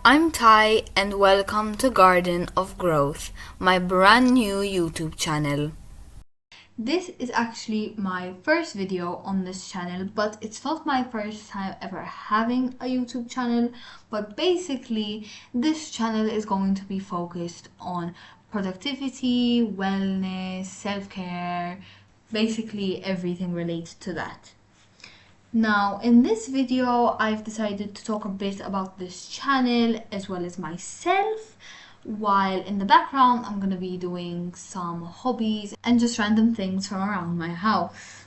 I'm Ty and welcome to Garden of Growth, my brand new YouTube channel. This is actually my first video on this channel, but it's not my first time ever having a YouTube channel. But basically, this channel is going to be focused on productivity, wellness, self-care, basically everything related to that. Now, in this video, I've decided to talk a bit about this channel as well as myself, while in the background, I'm gonna be doing some hobbies and just random things from around my house.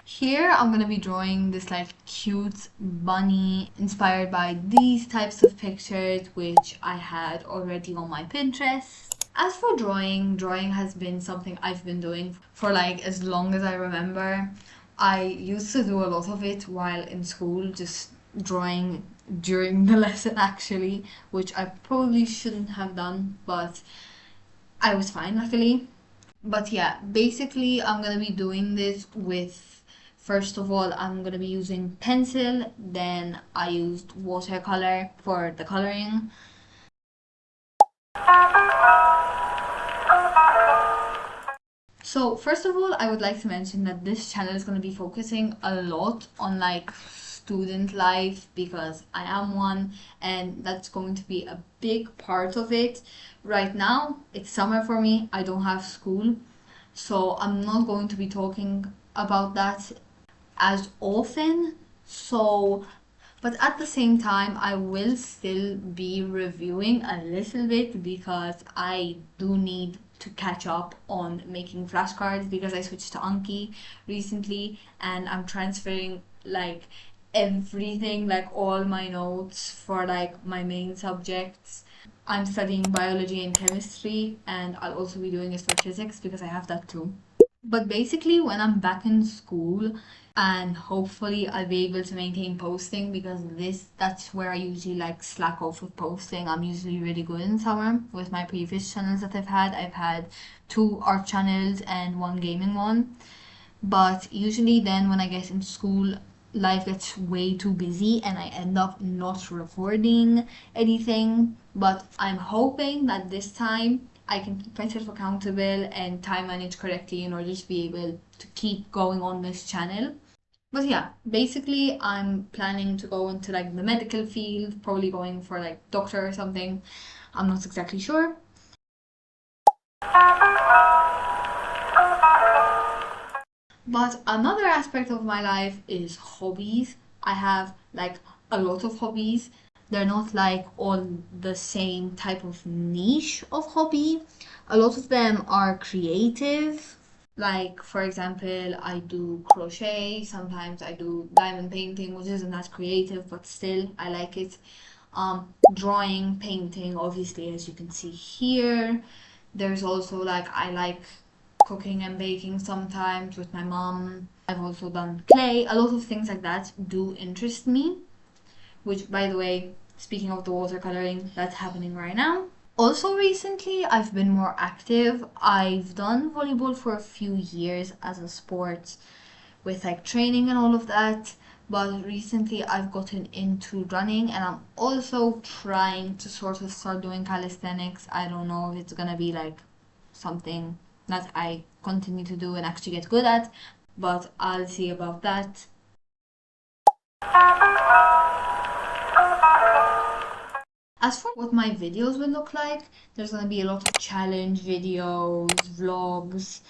Here, I'm gonna be drawing this cute bunny inspired by these types of pictures, which I had already on my Pinterest. As for drawing has been something I've been doing for as long as I remember. I used to do a lot of it while in school, just drawing during the lesson actually, which I probably shouldn't have done, but I was fine luckily. But yeah, basically I'm gonna be doing this with, first of all, I'm gonna be using pencil, then I used watercolor for the coloring. So first of all, I would like to mention that this channel is going to be focusing a lot on student life because I am one, and that's going to be a big part of it. Right now, it's summer for me. I don't have school, so I'm not going to be talking about that as often. So but at the same time, I will still be reviewing a little bit because I do need to catch up on making flashcards because I switched to Anki recently and I'm transferring everything, all my notes for my main subjects. I'm studying biology and chemistry, and I'll also be doing it for physics because I have that too. But basically, when I'm back in school, and hopefully I'll be able to maintain posting because that's where I usually slack off with posting. I'm usually really good in summer with my previous channels that I've had. I've had 2 art channels and 1 gaming one. But usually then when I get in school, life gets way too busy and I end up not recording anything. But I'm hoping that this time I can keep myself accountable and time manage correctly in order to be able to keep going on this channel. But yeah, basically I'm planning to go into the medical field, probably going for doctor or something. I'm not exactly sure. But another aspect of my life is hobbies. I have a lot of hobbies. They're not all the same type of niche of hobby. A lot of them are creative. For example, I do crochet, sometimes I do diamond painting, which isn't that creative, but still I like it. Drawing, painting, obviously, as you can see here. There's also I like cooking and baking sometimes with my mom. I've also done clay. A lot of things like that do interest me, which, by the way, speaking of the watercoloring, that's happening right now. Also, recently, I've been more active. I've done volleyball for a few years as a sport with training and all of that. But recently, I've gotten into running and I'm also trying to sort of start doing calisthenics. I don't know if it's gonna be something that I continue to do and actually get good at, but I'll see about that. As for what my videos will look like, there's going to be a lot of challenge videos, vlogs.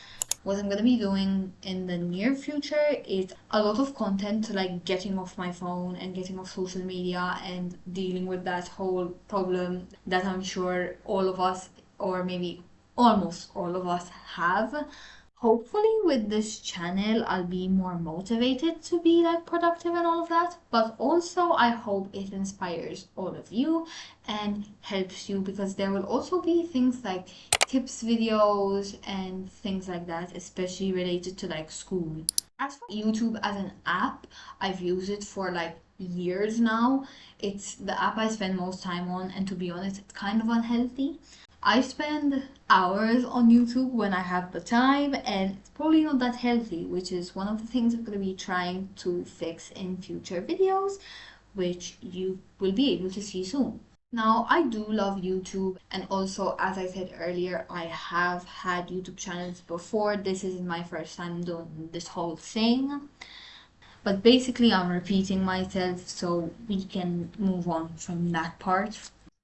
What I'm going to be doing in the near future is a lot of content to getting off my phone and getting off social media and dealing with that whole problem that I'm sure all of us, or maybe almost all of us, have. Hopefully with this channel I'll be more motivated to be productive and all of that, but also I hope it inspires all of you and helps you because there will also be things like tips videos and things like that, especially related to school. As for YouTube as an app, I've used it for years now. It's the app I spend most time on, and to be honest, it's kind of unhealthy. I spend hours on YouTube when I have the time, and it's probably not that healthy, which is one of the things I'm going to be trying to fix in future videos, which you will be able to see soon. Now, I do love YouTube, and also, as I said earlier, I have had YouTube channels before. This isn't my first time doing this whole thing, but basically, I'm repeating myself so we can move on from that part.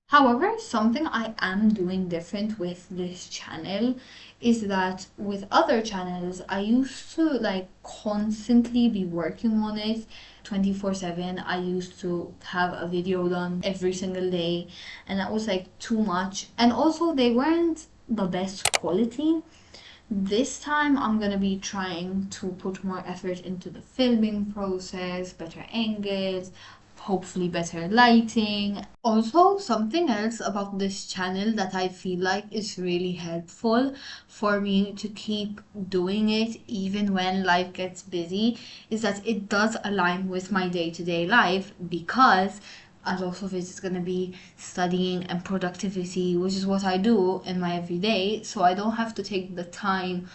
However, something I am doing different with this channel is that with other channels, I used to like constantly be working on it 24/7. I used to have a video done every single day, and that was like too much. And also, they weren't the best quality. This time I'm gonna be trying to put more effort into the filming process, better angles, hopefully better lighting. Also, something else about this channel that I feel like is really helpful for me to keep doing it even when life gets busy is that it does align with my day-to-day life, because a lot of it is going to be studying and productivity, which is what I do in my everyday. So I don't have to take the time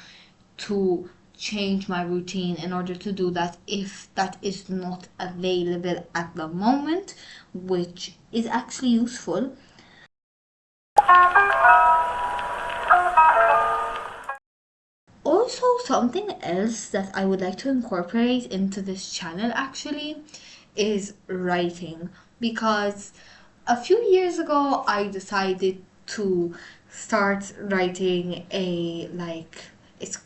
to change my routine in order to do that if that is not available at the moment, which is actually useful. Also, something else that I would like to incorporate into this channel actually is writing, because a few years ago I decided to start writing a it's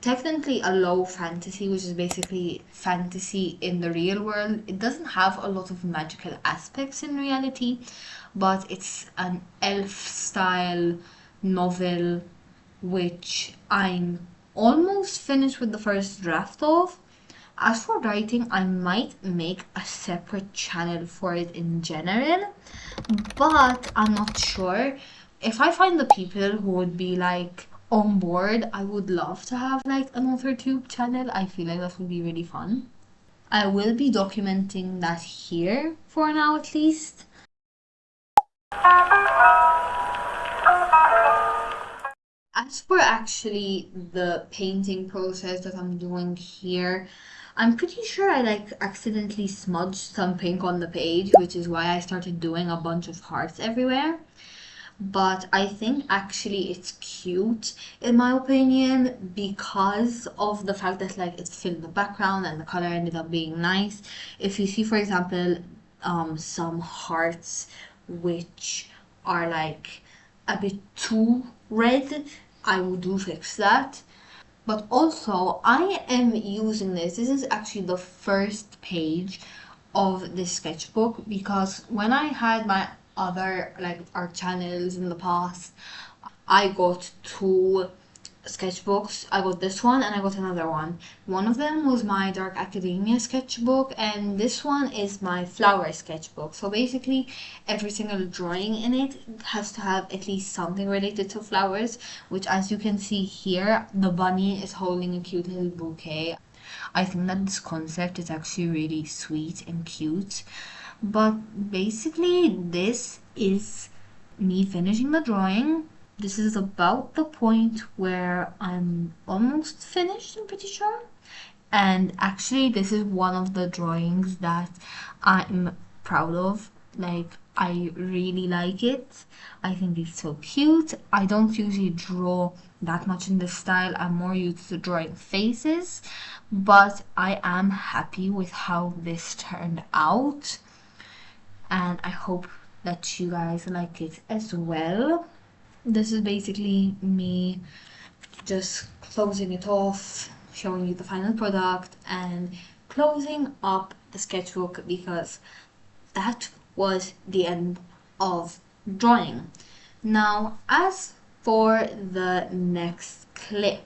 technically a low fantasy, which is basically fantasy in the real world. It doesn't have a lot of magical aspects in reality, but it's an elf style novel which I'm almost finished with the first draft of. As for writing, I might make a separate channel for it in general, but I'm not sure. If I find the people who would be like on board, I would love to have like an author tube channel. I feel like that would be really fun. I will be documenting that here for now at least. As for actually the painting process that I'm doing here, I'm pretty sure I like accidentally smudged some pink on the page, which is why I started doing a bunch of hearts everywhere. But I think actually it's cute in my opinion because of the fact that like it filled the background and the color ended up being nice. If you see, for example, some hearts which are like a bit too red, I would do fix that. But also, I am using this. This is actually the first page of this sketchbook, because when I had my other like art channels in the past, I got two sketchbooks. I got this one and I got another one. One of them was my dark academia sketchbook, and this one is my flower sketchbook. So basically, every single drawing in it has to have at least something related to flowers, which, as you can see here, the bunny is holding a cute little bouquet. I think that this concept is actually really sweet and cute. But basically, this is me finishing the drawing. This is about the point where I'm almost finished, I'm pretty sure. And actually, this is one of the drawings that I'm proud of. Like, I really like it. I think it's so cute. I don't usually draw that much in this style. I'm more used to drawing faces, but I am happy with how this turned out. And I hope that you guys like it as well. This is basically me just closing it off, showing you the final product, and closing up the sketchbook, because that was the end of drawing. Now, as for the next clip,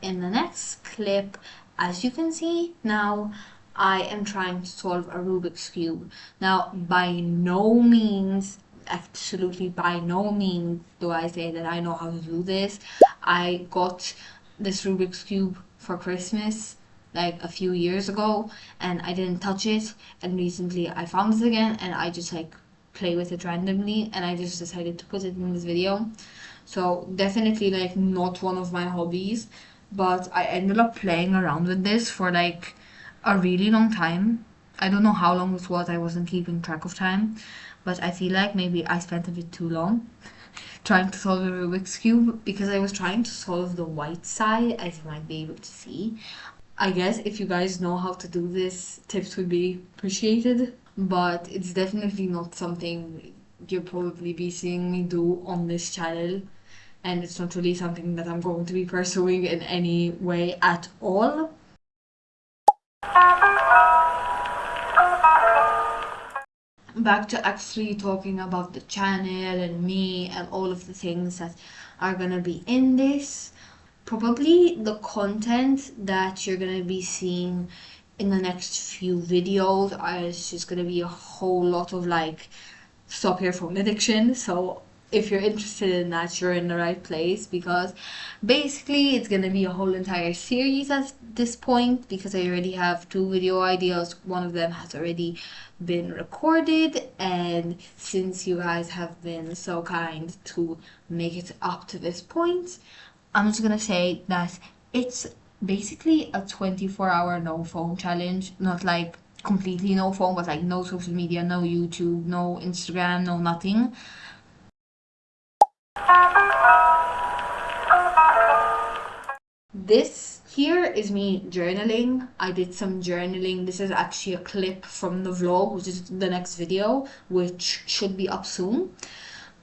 in the next clip, as you can see now, I am trying to solve a Rubik's Cube. Now, by no means, absolutely by no means do I say that I know how to do this. I got this Rubik's Cube for Christmas like a few years ago and I didn't touch it, and recently I found it again and I just like play with it randomly and I just decided to put it in this video. So definitely like not one of my hobbies, but I ended up playing around with this for like a really long time. I don't know how long it was, I wasn't keeping track of time, but I feel like maybe I spent a bit too long trying to solve a Rubik's Cube because I was trying to solve the white side, as you might be able to see. I guess if you guys know how to do this, tips would be appreciated, but it's definitely not something you'll probably be seeing me do on this channel, and it's not really something that I'm going to be pursuing in any way at all. Back to actually talking about the channel and me and all of the things that are gonna be in this. Probably the content that you're gonna be seeing in the next few videos is just gonna be a whole lot of like stop your phone addiction. So if you're interested in that, you're in the right place, because basically it's gonna be a whole entire series at this point, because I already have 2 video ideas. One of them has already been recorded, and since you guys have been so kind to make it up to this point, I'm just gonna say that it's basically a 24-hour no phone challenge. Not like completely no phone, but like no social media, no YouTube, no Instagram, no nothing. This here is me journaling. I did some journaling. This is actually a clip from the vlog, which is the next video, which should be up soon.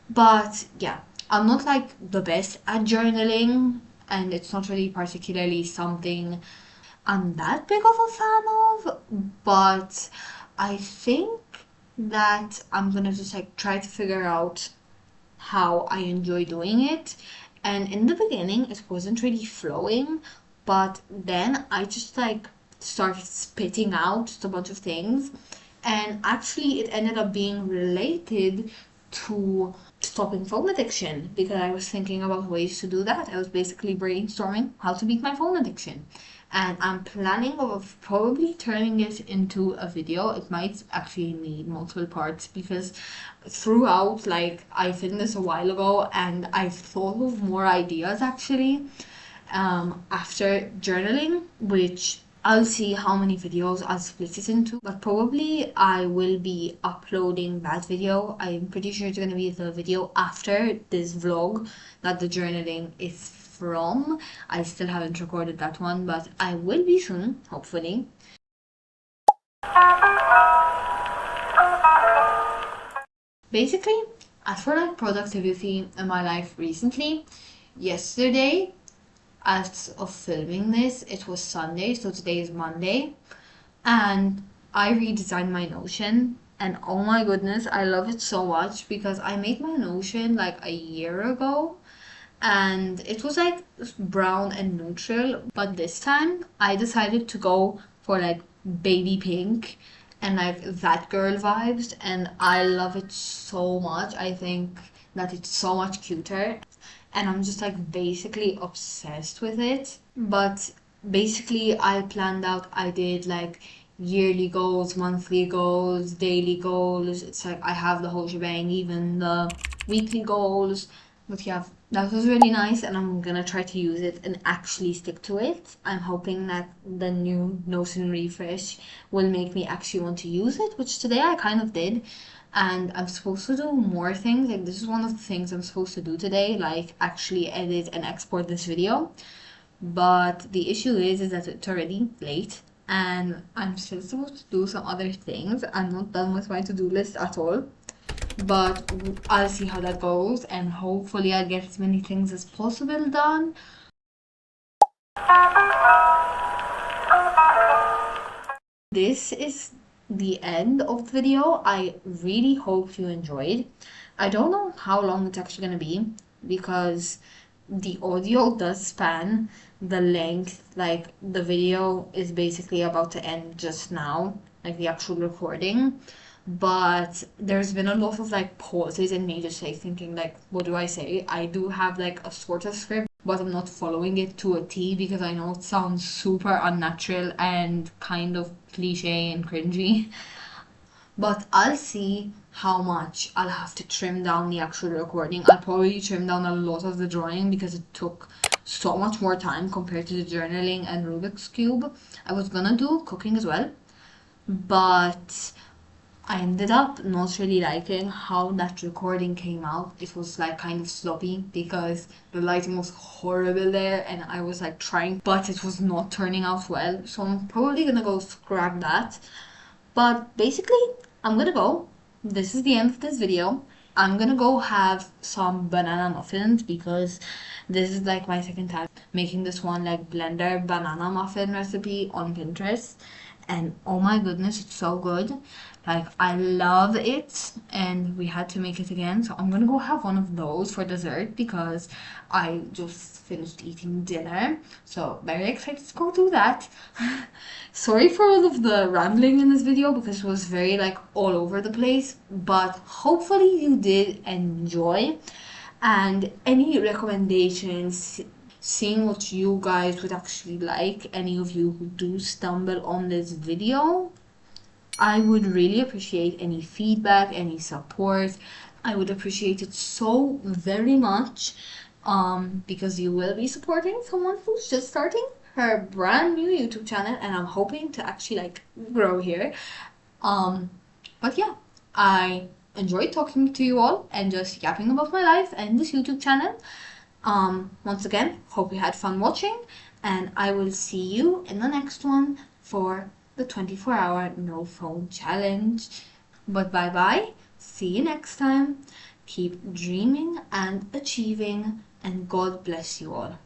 But yeah, I'm not like the best at journaling, and it's not really particularly something I'm that big of a fan of, but I think that I'm gonna just like try to figure out how I enjoy doing it. And in the beginning, it wasn't really flowing, but then I just like started spitting out a bunch of things, and actually, it ended up being related to stopping phone addiction, because I was thinking about ways to do that. I was basically brainstorming how to beat my phone addiction. And I'm planning of probably turning it into a video. It might actually need multiple parts, because throughout, like, I filmed this a while ago and I've thought of more ideas actually after journaling, which I'll see how many videos I'll split it into, but probably I will be uploading that video. I'm pretty sure it's going to be the video after this vlog that the journaling is from. I still haven't recorded that one, but I will be soon, hopefully. Basically, as for like productivity in my life recently, yesterday, as of filming this, it was Sunday, so today is Monday, and I redesigned my Notion, and oh my goodness, I love it so much, because I made my Notion like a year ago, and it was like brown and neutral, but this time I decided to go for like baby pink and like that girl vibes, and I love it so much. I think that it's so much cuter, and I'm just like basically obsessed with it. But basically, I planned out, I did like yearly goals, monthly goals, daily goals. It's like I have the whole shebang, even the weekly goals. But yeah, that was really nice, and I'm gonna try to use it and actually stick to it. I'm hoping that the new Notion refresh will make me actually want to use it, which today I kind of did. And I'm supposed to do more things. Like, this is one of the things I'm supposed to do today, like actually edit and export this video. But the issue is that it's already late and I'm still supposed to do some other things. I'm not done with my to-do list at all. But I'll see how that goes, and hopefully I'll get as many things as possible done. This is the end of the video. I really hope you enjoyed. I don't know how long it's actually going to be, because the audio does span the length. Like, the video is basically about to end just now, like the actual recording. But there's been a lot of like pauses and me just like thinking like, what do I say? I do have like a sort of script, but I'm not following it to a T because I know it sounds super unnatural and kind of cliche and cringy. But I'll see how much I'll have to trim down the actual recording. I'll probably trim down a lot of the drawing because it took so much more time compared to the journaling and Rubik's Cube. I was gonna do cooking as well, but I ended up not really liking how that recording came out. It was like kind of sloppy because the lighting was horrible there and I was like trying, but it was not turning out well. So I'm probably gonna go scrap that. But basically, I'm gonna go. This is the end of this video. I'm gonna go have some banana muffins because this is like my second time making this one like blender banana muffin recipe on Pinterest. And oh my goodness, it's so good. Like, I love it, and we had to make it again. So I'm gonna go have one of those for dessert because I just finished eating dinner. So very excited to go do that. Sorry for all of the rambling in this video because it was very like all over the place, but hopefully you did enjoy. And any recommendations, seeing what you guys would actually like, any of you who do stumble on this video, I would really appreciate any feedback, any support. I would appreciate it so very much because you will be supporting someone who's just starting her brand new YouTube channel, and I'm hoping to actually like grow here. But yeah, I enjoyed talking to you all and just yapping about my life and this YouTube channel. Once again, hope you had fun watching, and I will see you in the next one for the 24-hour no phone challenge. But bye bye, see you next time. Keep dreaming and achieving, and God bless you all.